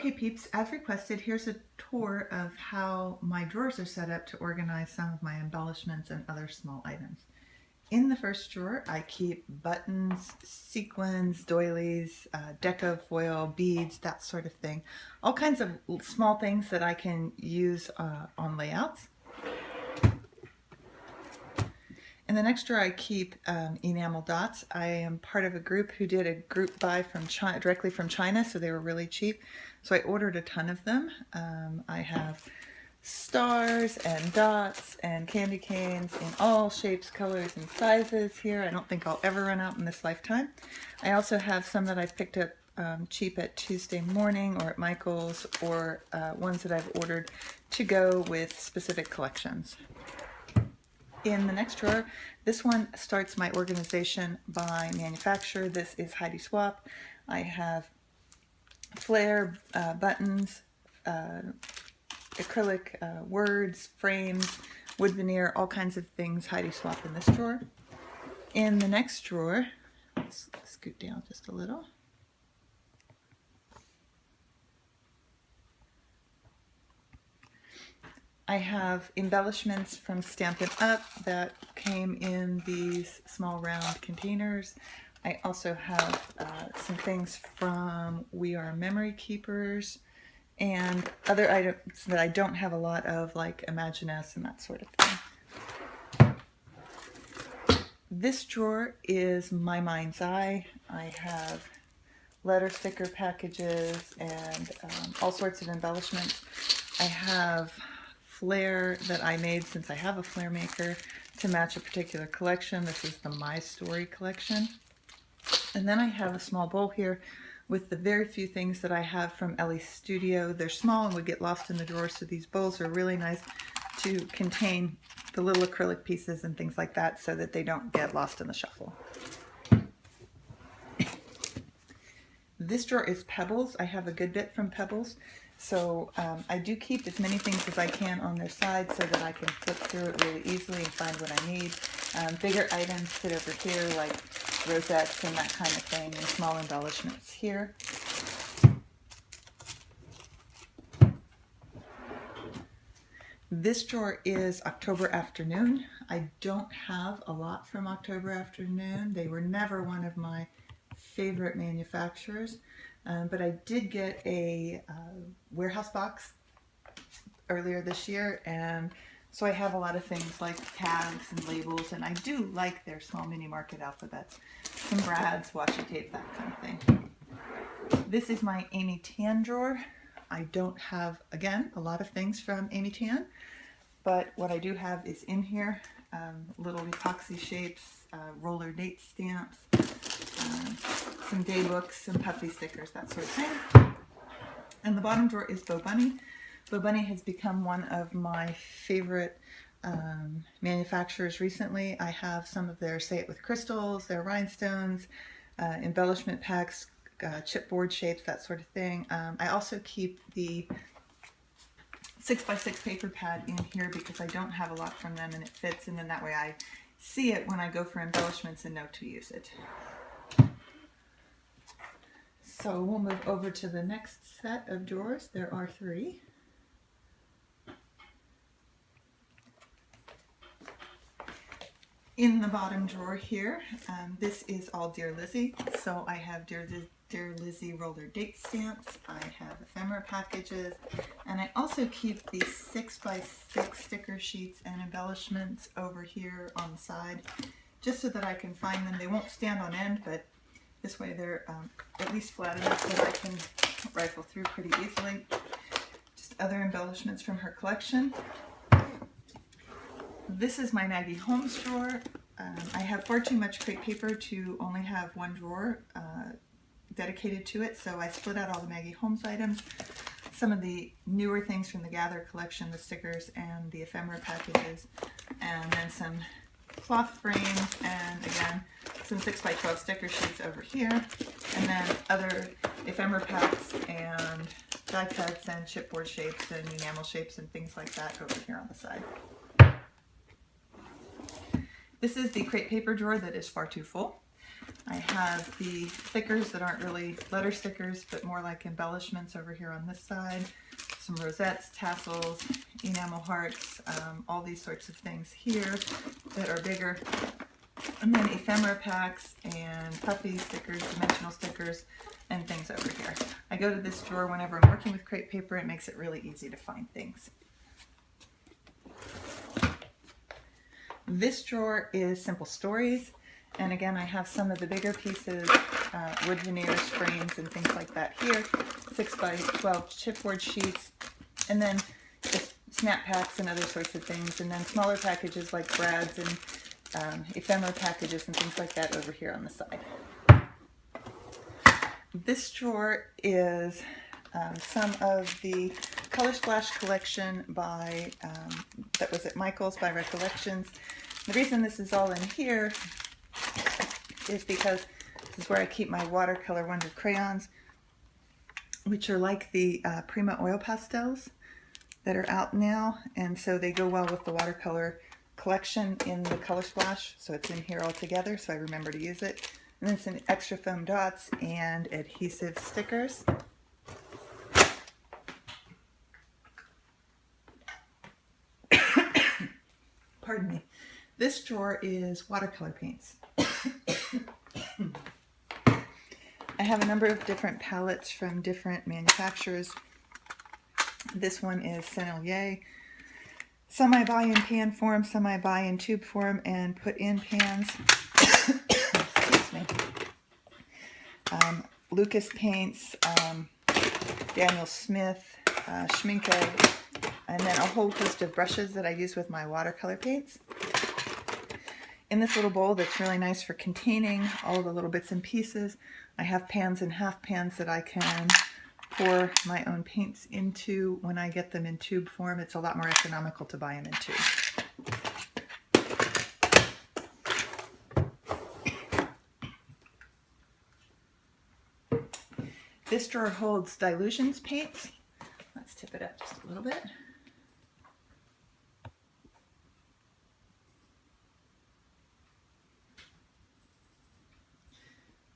Okay peeps, as requested, here's a tour of how my drawers are set up to organize some of my embellishments and other small items. In the first drawer, I keep buttons, sequins, doilies, deco foil, beads, that sort of thing. All kinds of small things that I can use on layouts. In the next drawer, I keep Enamel Dots. I am part of a group who did a group buy from China, directly from China, so they were really cheap. So I ordered a ton of them. I have stars and dots and candy canes in all shapes, colors, and sizes here. I don't think I'll ever run out in this lifetime. I also have some that I've picked up cheap at Tuesday Morning or at Michael's, or ones that I've ordered to go with specific collections. In the next drawer, this one starts my organization by manufacturer. This is Heidi Swapp. I have flare buttons, acrylic words, frames, wood veneer, all kinds of things Heidi Swapp in this drawer. In the next drawer, let's scoot down just a little. I have embellishments from Stampin' Up! That came in these small round containers. I also have some things from We Are Memory Keepers and other items that I don't have a lot of, like Imaginess and that sort of thing. This drawer is my mind's eye. I have letter sticker packages and all sorts of embellishments. I have flare that I made, since I have a flare maker, to match a particular collection. This is the My Story collection. And then I have a small bowl here with the very few things that I have from Ellie's studio. They're small and would get lost in the drawer, so these bowls are really nice to contain the little acrylic pieces and things like that so that they don't get lost in the shuffle. This drawer is Pebbles. I have a good bit from Pebbles. So I do keep as many things as I can on their side so that I can flip through it really easily and find what I need. Bigger items sit over here, like rosettes and that kind of thing, and small embellishments here. This drawer is October Afternoon. I don't have a lot from October Afternoon. They were never one of my favorite manufacturers. But I did get a warehouse box earlier this year, and so I have a lot of things like tags and labels, and I do like their small mini market alphabets, some brads, washi tape, that kind of thing. This is my Amy Tan drawer. I don't have, again, a lot of things from Amy Tan, but what I do have is in here little epoxy shapes, roller date stamps, some day books, some puffy stickers, that sort of thing. And the bottom drawer is Bo Bunny. Bo Bunny has become one of my favorite manufacturers recently. I have some of their Say It With Crystals, their rhinestones, embellishment packs, chipboard shapes, that sort of thing. I also keep the 6x6 paper pad in here because I don't have a lot from them and it fits, and then that way I see it when I go for embellishments and know to use it. So we'll move over to the next set of drawers. There are 3. In the bottom drawer here, this is all Dear Lizzie. So I have Dear Lizzie roller date stamps, I have ephemera packages, and I also keep these 6x6 sticker sheets and embellishments over here on the side, just so that I can find them. They won't stand on end, but this way they're at least flat enough that I can rifle through pretty easily. Just other embellishments from her collection. This is my Maggie Holmes drawer. I have far too much crepe paper to only have one drawer dedicated to it, so I split out all the Maggie Holmes items. Some of the newer things from the Gather collection, the stickers and the ephemera packages, and then some cloth frames, and again some 6x12 sticker sheets over here, and then other ephemera packs and die cuts and chipboard shapes and enamel shapes and things like that over here on the side. This is the crepe paper drawer that is far too full. I have the stickers that aren't really letter stickers, but more like embellishments over here on this side. Some rosettes, tassels, enamel hearts, all these sorts of things here that are bigger. And then ephemera packs and puffy stickers, dimensional stickers, and things over here. I go to this drawer whenever I'm working with crepe paper. It makes it really easy to find things. This drawer is Simple Stories. And again, I have some of the bigger pieces, wood veneers, frames, and things like that here. 6 by 12 chipboard sheets. And then just snap packs and other sorts of things. And then smaller packages like brads and ephemera packages and things like that over here on the side. This drawer is some of the Color Splash collection by that was at Michael's by Recollections. The reason this is all in here is because this is where I keep my watercolor Wonder crayons, which are like the Prima oil pastels that are out now, and so they go well with the watercolor collection in the Color Splash, so it's in here all together, so I remember to use it. And then some extra foam dots and adhesive stickers. Pardon me. This drawer is watercolor paints. I have a number of different palettes from different manufacturers. This one is Sennelier. Some I buy in pan form, some I buy in tube form and put in pans. Excuse me. Lucas Paints, Daniel Smith, Schminke, and then a whole host of brushes that I use with my watercolor paints. In this little bowl that's really nice for containing all the little bits and pieces, I have pans and half pans that I can pour my own paints into when I get them in tube form. It's a lot more economical to buy them in tube. This drawer holds Dilutions paints. Let's tip it up just a little bit.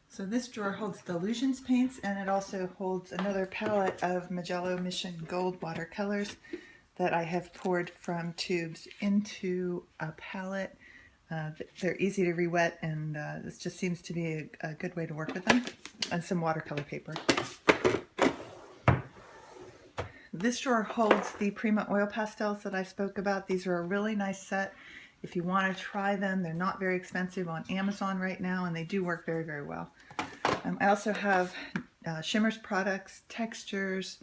So this drawer holds Dilutions paints, and it also holds another palette of Magello Mission Gold watercolors that I have poured from tubes into a palette. They're easy to re-wet, and this just seems to be a good way to work with them. And some watercolor paper. This drawer holds the Prima oil pastels that I spoke about. These are a really nice set. If you want to try them, they're not very expensive on Amazon right now, and they do work very, very well. I also have Shimmers products, textures,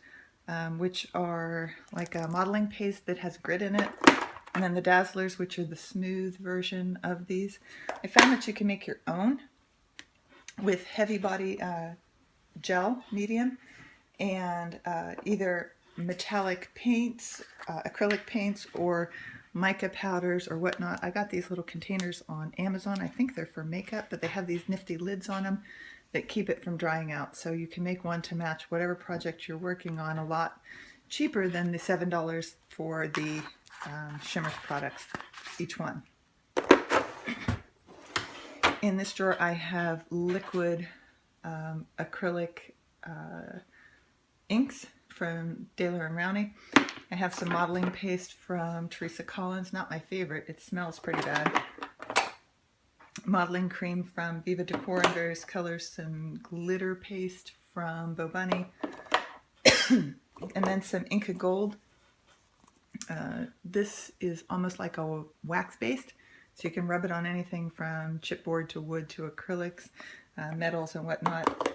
which are like a modeling paste that has grit in it, and then the Dazzlers, which are the smooth version of these. I found that you can make your own with heavy body gel medium and either metallic paints, acrylic paints, or mica powders or whatnot. I got these little containers on Amazon. I think they're for makeup, but they have these nifty lids on them that keep it from drying out. So you can make one to match whatever project you're working on, a lot cheaper than the $7 for the Shimmers products, each one. In this drawer I have liquid acrylic inks from Daler & Rowney. I have some modeling paste from Teresa Collins, not my favorite, it smells pretty bad. Modeling cream from Viva Decor in various colors, some glitter paste from Bo Bunny, and then some Inca Gold. This is almost like a wax based, so you can rub it on anything from chipboard to wood to acrylics, metals and whatnot,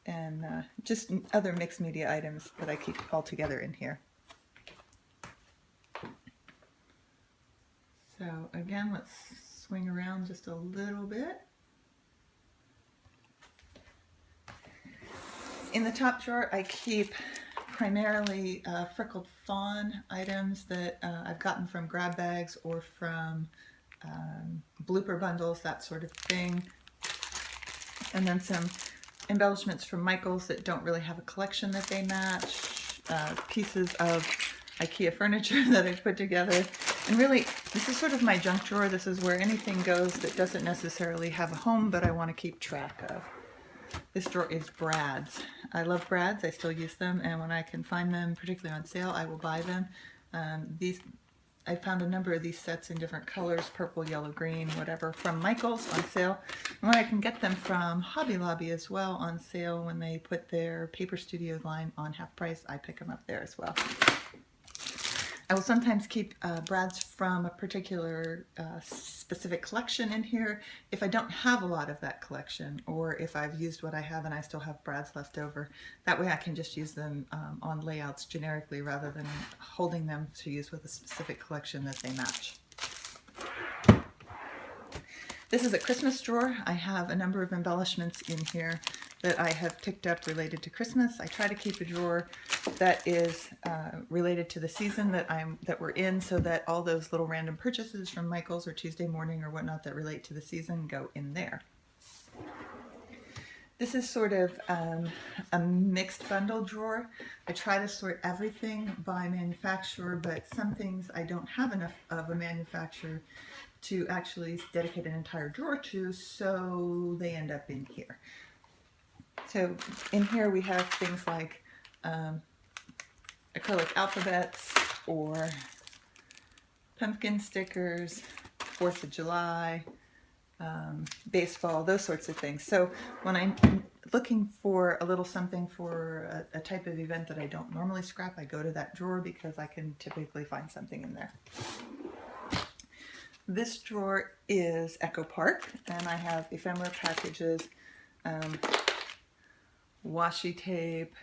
and just other mixed media items that I keep all together in here. So again, let's swing around just a little bit. In the top drawer I keep primarily freckled fawn items that I've gotten from grab bags or from blooper bundles, that sort of thing. And then some embellishments from Michael's that don't really have a collection that they match. Pieces of IKEA furniture that I've put together. And really, this is sort of my junk drawer. This is where anything goes that doesn't necessarily have a home, but I want to keep track of. This drawer is brads. I love brads. I still use them, and when I can find them, particularly on sale, I will buy them. I found a number of these sets in different colors, purple, yellow, green, whatever, from Michael's on sale. And I can get them from Hobby Lobby as well on sale when they put their Paper Studio line on half price. I pick them up there as well. I will sometimes keep brads from a particular specific collection in here if I don't have a lot of that collection, or if I've used what I have and I still have brads left over. That way I can just use them on layouts generically rather than holding them to use with a specific collection that they match. This is a Christmas drawer. I have a number of embellishments in here that I have picked up related to Christmas. I try to keep a drawer that is related to the season that we're in, so that all those little random purchases from Michael's or Tuesday Morning or whatnot that relate to the season go in there. This is sort of a mixed bundle drawer. I try to sort everything by manufacturer, but some things I don't have enough of a manufacturer to actually dedicate an entire drawer to, so they end up in here. So in here we have things like acrylic alphabets or pumpkin stickers, 4th of July, baseball, those sorts of things. So when I'm looking for a little something for a type of event that I don't normally scrap, I go to that drawer because I can typically find something in there. This drawer is Echo Park, and I have ephemera packages, washi tape,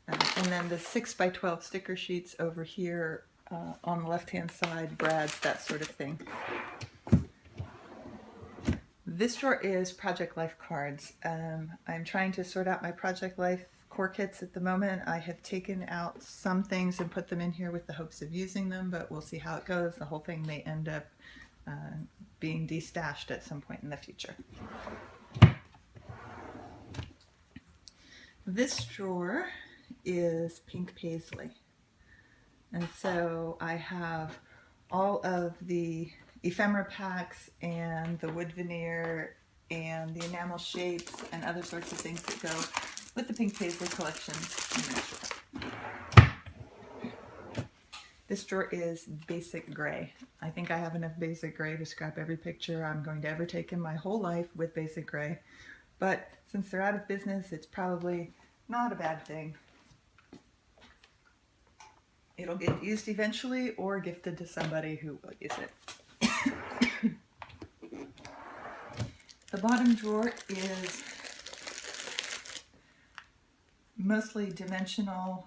and then the 6x12 sticker sheets over here on the left-hand side, brads, that sort of thing. This drawer is Project Life cards. I'm trying to sort out my Project Life core kits at the moment. I have taken out some things and put them in here with the hopes of using them, but we'll see how it goes. The whole thing may end up being destashed at some point in the future. This drawer is pink Paisley, and so I have all of the ephemera packs and the wood veneer and the enamel shapes and other sorts of things that go with the pink Paisley collection in this drawer. This drawer is basic gray. I think I have enough basic gray to scrap every picture I'm going to ever take in my whole life with basic gray. But since they're out of business, it's probably not a bad thing. It'll get used eventually or gifted to somebody who will use it. The bottom drawer is mostly dimensional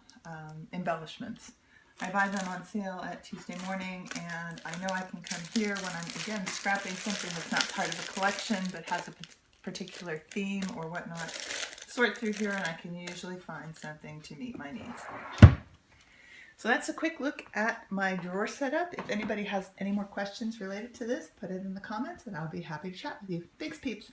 embellishments. I buy them on sale at Tuesday Morning, and I know I can come here when I'm, again, scrapping something that's not part of a collection but has a particular theme or whatnot. Sort through here and I can usually find something to meet my needs. So that's a quick look at my drawer setup. If anybody has any more questions related to this, put it in the comments and I'll be happy to chat with you. Thanks, peeps.